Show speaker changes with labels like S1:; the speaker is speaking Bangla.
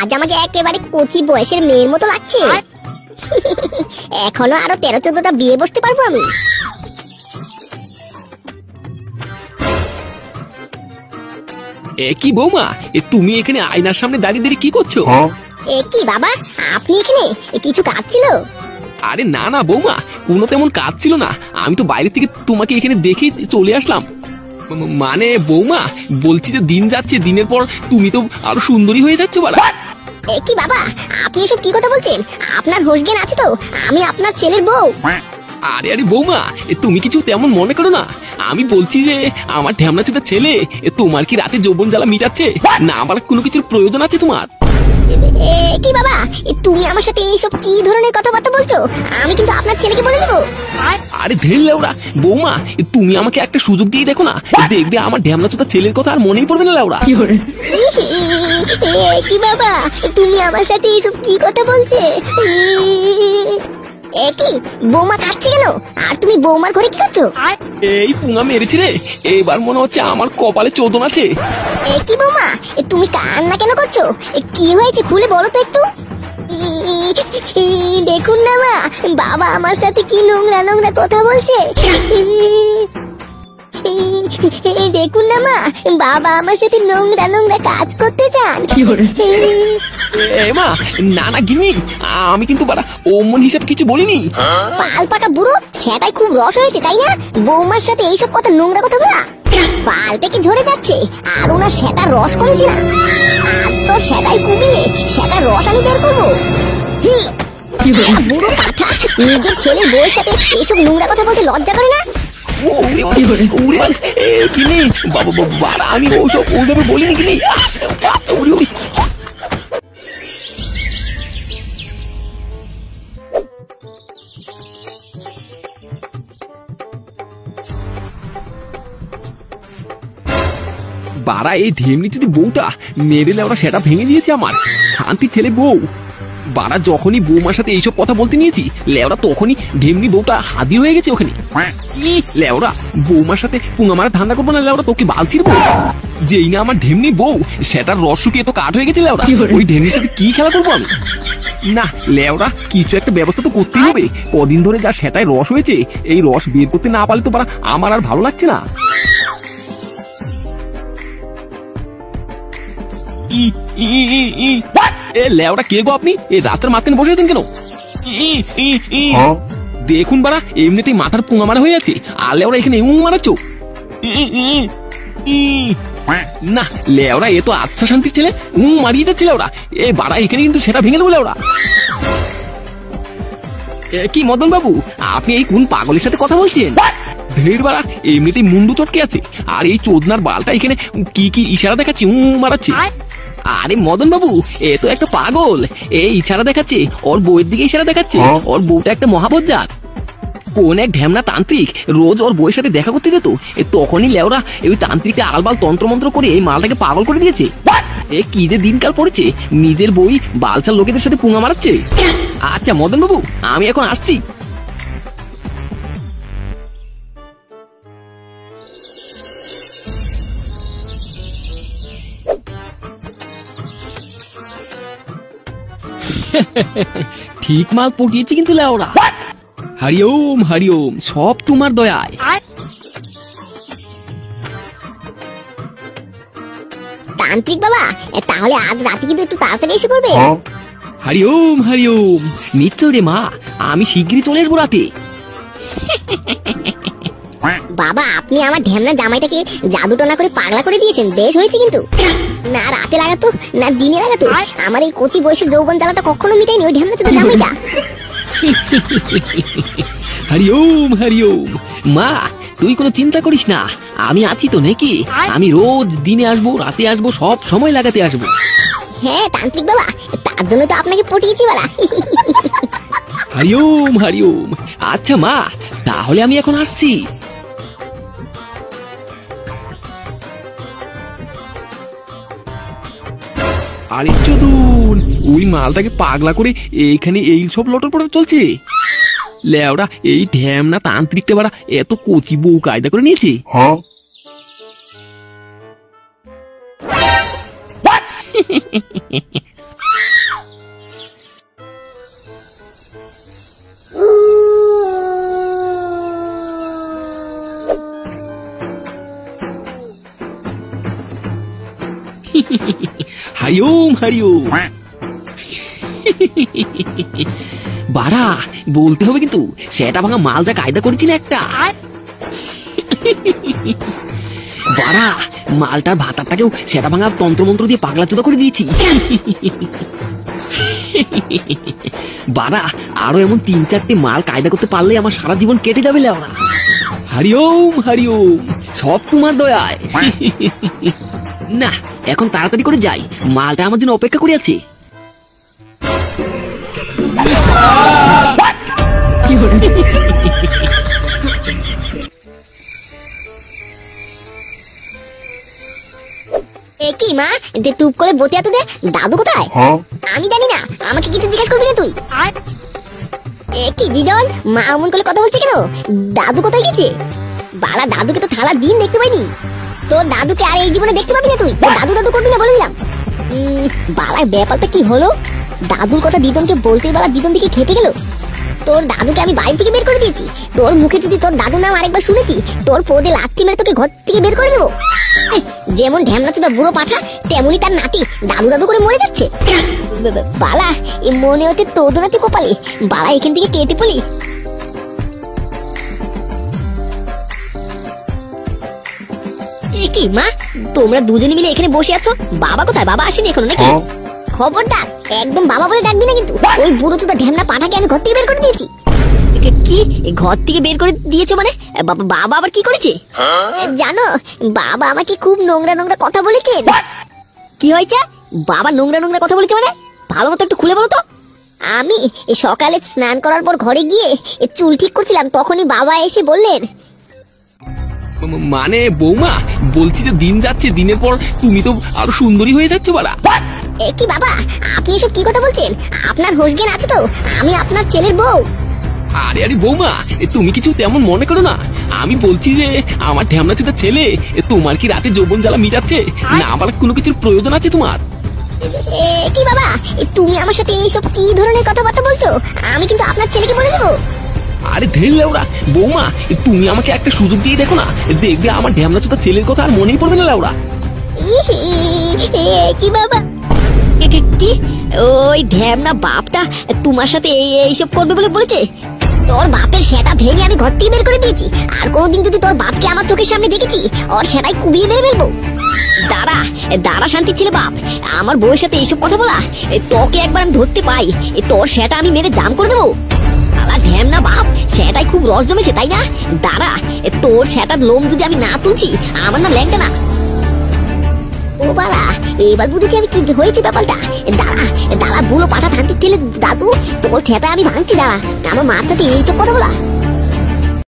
S1: আজ আমাকে একেবারে কচি বয়সের মেয়ের মতো লাগছে। এখনো আরো 13-14টা বিয়ে বসতে পারবো আমি।
S2: কি বৌমা, তুমি এখানে আয়নার সামনে দাঁড়িয়ে দাঁড়িয়ে কি করছো?
S1: কি বাবা, আপনি এখানে কিছু কাজ ছিল?
S2: আরে না না বৌমা, কোনো তেমন কাজ ছিল না, আমি তো বাইরে থেকে তোমাকে এখানে দেখেই চলে আসলাম। মানে বৌমা, বলছি যে দিন যাচ্ছে, দিনের পর তুমি তো আরো সুন্দরী হয়ে যাচ্ছ বাড়া।
S1: কি বাবা, আপনি এসব কি কথা বলছেন? আপনার হোশ জ্ঞান আছে তো? আমি আপনার ছেলের বউ।
S2: আরে আরে বৌমা, তুমি কিছু তেমন মনে করো না। আমি বলছি যে আমার ঢ্যামনা চোদা ছেলে তোমার কি রাতে যৌবন জ্বালা মিটাচ্ছে না, আমার কোনো কিছুর প্রয়োজন আছে তোমার?
S1: কি বাবা, তুমি আমার সাথে এইসব কি ধরনের কথাবার্তা বলছো? আমি কিন্তু আপনার ছেলেকে বলে দেবো।
S2: আরে ধের লেওড়া বৌমা, তুমি আমাকে একটা সুযোগ দিয়ে দেখো না, দেখবে আমার ঢ্যামনা চোদা ছেলের কথা আর মনেই পড়বে না লেওড়া।
S1: কি বাবা, তুমি আমার সাথে এইসব কি কথা বলছে? কি বৌমা কাঁদছে কেন? আর তুমি বৌমার ঘরে কি করছো?
S2: এই পুঙা মেরেছি রে, এবার মনে হচ্ছে আমার কপালে চোদন আছে।
S1: কি বৌমা, তুমি কান্না কেন করছো? কি হয়েছে খুলে বলো তো একটু। দেখুন না মা, বাবা আমার সাথে কি নোংরা নোংরা কথা বলছে। দেখুন না মা, বাবা আমার সাথে নোংরা নোংরা কাজ করতে চান।
S2: মা না না গিনি, আমি কিন্তু বাড়া অমন হিসাব কিছু বলিনি।
S1: পাল পাকা বুড়ো, সেটাই খুব রস হয়েছে তাই না? বৌমার সাথে এইসব কথা নোংরা কথা বলা। পাল থেকে ঝরে যাচ্ছে আর ওনার সেটার রস কমছে না। আজ তো সেটাই কুবিয়ে সেটার রস আমি বের করবো। বুড়ো পাঠা, নিজের ছেলের বউয়ের সাথে এইসব নোংরা কথা বলতে লজ্জা করে না?
S2: আমি ওসব ওইভাবে বলিনি কিনি। বাড়া এই ঢেমনি যদি বউটা মেরে লেওরা সেটা ভেঙে দিয়েছে আমার শান্তি ছেলে বউ। বাড়া যখনই বৌমার সাথে এইসব কথা বলতে নিয়েছি লেওরা তখনই ঢেমনি বউটা হাজির হয়ে গেছে ওখানে। লেওরা বৌমার সাথে পুঙা মারা ধান্দা করবো না লেওরা, তোকে বালছির বউ। যেই না আমার ঢেমনি বউ সেটার রস শুকিয়ে তো কাঠ হয়ে গেছে লেওরা, ওই ঢেমনির সাথে কি খেলা করবো আমি? না লেওরা কিছু একটা ব্যবস্থা তো করতেই হবে। কদিন ধরে যা সেটাই রস হয়েছে, এই রস বের করতে না পারলে তো বাড়া আমার আর ভালো লাগছে না। লেওরা কে গো আপনি? এই রাস্তার মাঝখানে বসে আছেন কেন? দেখুন বাড়া এমনিতেই মাথার পুঙা মারা হয়ে আছে, আর লেওরা এখানে মারাচ্ছ। না লেওরা এ তো আচ্ছা শান্তির ছেলে, মারিয়ে যাচ্ছে লেওরা। এ বাড়া এখানে কিন্তু সেটা ভেঙে দেবো লেওরা। কি মদন বাবু, আপনি এই কোন পাগলের সাথে কথা বলছেন? ঢের বাড়া এমনিতেই মুন্ডু চটকে আছে, আর এই চোদনার বালটা এখানে কি কি ইশারা দেখাচ্ছে মারাচ্ছে। আরে মদন বাবু এ তো একটা পাগল, এই ইশারা দেখাচ্ছে, ওর বউয়ের দিকে ইশারা দেখাচ্ছে। ওর বউটা একটা মহাবজ্জাত, কোন এক ঢ্যামনা তান্ত্রিক রোজ ওর বউয়ের সাথে দেখা করতে যেত, তখনই লেওরা ওই তান্ত্রিকটা আলবাল তন্ত্রমন্ত্র করে এই মালটাকে পাগল করে দিয়েছে। এ কি যে দিনকাল পড়েছে, নিজের বই বালচাল লোকেদের সাথে পুঙা মারাচ্ছে। আচ্ছা মদন বাবু আমি এখন আসছি। ঠিক মাল পটিয়েছি কিন্তু লেওরা। হরিওম হরিওম, সব তোমার দয়ায়।
S1: তান্ত্রিক বাবা, তাহলে আজ রাতে কিন্তু একটু তাড়াতাড়ি এসে পড়বে।
S2: হরিওম হরিওম, নিশ্চয় রে মা, আমি শিগগিরই চলে আসবো রাতে।
S1: বাবা আপনি আমার ঢ্যামনা জামাইটাকে জাদুটনা করে পাগলা করে দিয়েছেন, বেশ হয়েছে কিন্তু। না রাতে লাগাতো না দিনে লাগাতো, আমার এই কচি বয়সের যৌবন জ্বালাটা কখনো মিটাইনি ওই ঢ্যামনা চোদা জামাইটা।
S2: হরিওম হরিওম, মা তুই কোনো চিন্তা করিস না, আমি আছি তো নাকি। আমি রোজ দিনে আসবো রাতে আসবো, সব সময় লাগাতে আসবো।
S1: হ্যাঁ তান্ত্রিক বাবা, তার জন্য তো আপনাকে পটিয়েছি বাড়া।
S2: হরিওম হরিওম। আচ্ছা মা তাহলে আমি এখন আসছি। আরে চোদন, ওই মালটাকে পাগলা করে এইখানে এই সব লটর পটর চলছে। লেওরা এই ঢ্যামনা তান্ত্রিকটা বাড়া এত কচি বউ কায়দা করে নিয়েছে। হরিওম হরিওম। বাড়া বলতে হবে কিন্তু সেটা ভাঙা মাল যা কায়দা করেছি না একটা। বাড়া মালটার ভাতারটাকেও সেটা ভাঙা তন্ত্রমন্ত্র দিয়ে পাগলা চোদা করে দিয়েছি। বাড়া আরো এমন 3-4টে মাল কায়দা করতে পারলে আমার সারা জীবন কেটে যাবে লেওরা। হরিওম হরিওম, সব তোমার দয়ায়। না এখন তাড়াতাড়ি করে যাই, মালটা আমার জন্য অপেক্ষা করে আছে।
S1: কি মা যে টুপ করে বতে এত দে, দাদু কোথায়? আমি জানি না, আমাকে কিছু জিজ্ঞেস করবি না তুই? কি বিজন, মা অমন করে কথা বলছে কেন? দাদু কোথায় গেছে? বালা দাদুকে তো থালা দিন দেখতে পাইনি। তোর দাদুকে আর এই জীবনে দেখতে পাবি না তুই। দাদু দাদু করবি না বলে দিলাম। বালা ব্যাপারটা কি হলো? দাদুর কথা দিদনকে বলতেই বালা দিদন দিকে খেপে গেল। তোর দাদুকে আমি বাড়ি থেকে বের করে দিয়েছি। তোর মুখে যদি তোর দাদুর নাম আরেকবার শুনেছি, তোর পদে লাথি মেরে তোকে ঘর থেকে বের করে দেবো। যেমন ঢ্যামনা চোদা বুড়ো পাঠা, তেমনি তার নাতি দাদু দাদু করে মরে যাচ্ছে। বালা এই মনে হচ্ছে তোর নাতি কপালে। বালা এখান থেকে কেটে পড়ি। কি মা তোমরা দুজনে মিলে এখানে বসে আছো? বাবা কোথায়? বাবা আসেনি এখনো নাকি? খবরদার একদম বাবা বলে ডাকবি না কিন্তু। ওই বুড়ো চোদা ঢ্যামনা পাঠাকে আমি ঘর থেকে বের করে দিয়েছি। কি ঘর থেকে বের করে দিয়েছো মানে? বাবা আবার কি করেছে জানো? বাবা আমাকে খুব নোংরা নোংরা কথা বলেছে। কি হয়েছে? বাবা নোংরা নোংরা কথা বলেছে মানে? ভালো মতো একটু খুলে বলো তো। আমি সকালে স্নান করার পর ঘরে গিয়ে চুল ঠিক করছিলাম, তখনই বাবা এসে বললেন।
S2: মানে বৌমা বলছি যে দিন যাচ্ছে, দিনের পর তুমি তো আরো সুন্দরী হয়ে যাচ্ছ বাড়া।
S1: কি বাবা আপনি এসব কি কথা বলছেন? আপনার হোশ জ্ঞান আছে তো? আমি আপনার ছেলের বউ।
S2: আরে আরে বৌমা তুমি কিছু তেমন মনে করো না। আমি বলছি যে আমার ঢ্যামনা চোদা ছেলে তোমার কি রাতে যৌবন জ্বালা মিটাচ্ছে না আবার কোনো কিছুর প্রয়োজন আছে তোমার?
S1: কি বাবা তুমি আমার সাথে এইসব কি ধরনের কথাবার্তা বলছো? আমি কিন্তু আপনার ছেলেকে বলে দেবো।
S2: আরে ধের লেওরা বৌমা, তুমি আমাকে একটা সুযোগ দিয়ে দেখো না, দেখবে আমার ঢ্যামনা চোদা ছেলের কথা আর মনেই পড়বে না লেওরা।
S1: কি বাবা কি ওই ঢ্যামনা বাপটা তোমার সাথে এইসব করবে বলে বলেছে? তোর বাপের সেটা ভেঙে আমি ঘর থেকে বের করে দিয়েছি। আর কোনোদিন যদি তোর বাপকে আমার চোখের সামনে দেখেছি, ওর সেটাই কুবিয়ে মেরে ফেলবো। দাঁড়া দাঁড়া শান্তি ছেলে বাপ, আমার বউয়ের সাথে এইসব কথা বলা? তোকে একবার আমি ধরতে পাই, তোর সেটা আমি মেরে জাম করে দেবো। ঢ্যামনা বাপ সেটাই খুব রস জমেছে তাই না? দাঁড়া তোর সেটার লোম যদি আমি না তুলছি, আমার নাম ল্যাংটা না। ও বালা এবার বুঝেছি আমি কি হয়েছে ব্যাপারটা। দাঁড়া দাঁড়া বুড়ো পাঠা থানতে তেলে দাদু তোর সেটা আমি ভাঙছি। দাঁড়া আমার মার সাথে এইসব কথা বলা।